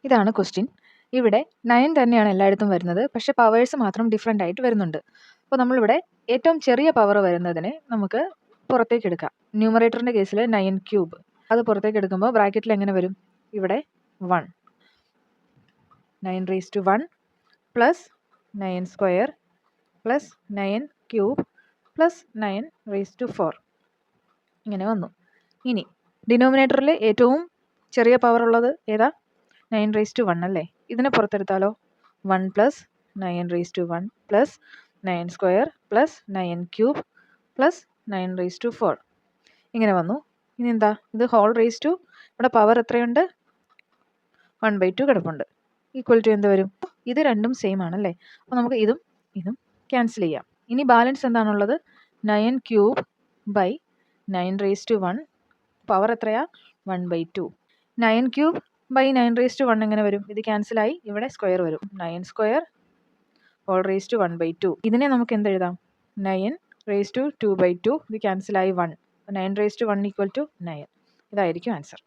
ഇതാണ് ക്വസ്റ്റ്യൻ. ഇവിടെ 9 തന്നെയാണ് എല്ലായിടത്തും വരുന്നത്, പക്ഷേ പവേഴ്സ് മാത്രം ഡിഫറെൻ്റ് ആയിട്ട് വരുന്നുണ്ട്. അപ്പോൾ നമ്മളിവിടെ ഏറ്റവും ചെറിയ പവർ വരുന്നതിനെ നമുക്ക് പുറത്തേക്ക് എടുക്കാം. ന്യൂമറേറ്ററിൻ്റെ കേസിൽ 9³ അത് പുറത്തേക്ക് എടുക്കുമ്പോൾ ബ്രാക്കറ്റിൽ എങ്ങനെ വരും? ഇവിടെ 1 9⁻1 പ്ലസ് 9² പ്ലസ് 9³ പ്ലസ് 9⁻4 ഇങ്ങനെ വന്നു. ഇനി ഡിനോമിനേറ്ററിൽ ഏറ്റവും ചെറിയ പവർ ഉള്ളത് ഏതാ? 9⁻1 അല്ലേ? ഇതിനെ പുറത്തെടുത്താലോ? 1 പ്ലസ് 9⁻1 പ്ലസ് 9² പ്ലസ് 9³ പ്ലസ് 9⁻4 ഇങ്ങനെ വന്നു. ഇനി എന്താ? ഇത് ഹോൾ റേസ് ടു ഇവിടെ പവർ എത്രയുണ്ട്? 1/2 കിടപ്പുണ്ട്. ഈക്വൽ ടു എന്ത് വരും? ഇത് രണ്ടും സെയിം ആണല്ലേ? അപ്പോൾ നമുക്ക് ഇതും ഇതും ക്യാൻസൽ ചെയ്യാം. ഇനി ബാലൻസ് എന്താണുള്ളത്? 9³ ബൈ 9⁻1 പവർ എത്രയാ? 1/2. 9³ ബൈ 9⁻1 എങ്ങനെ വരും? ഇത് ക്യാൻസലായി ഇവിടെ സ്ക്വയർ വരും. 9² ഹോൾ റേസ് ടു 1/2. ഇതിനെ നമുക്ക് എന്തെഴുതാം? 9⁻²/2 ഇത് ക്യാൻസലായി 1. 9⁻1 ഈക്വൽ ടു 9. ഇതായിരിക്കും ആൻസർ.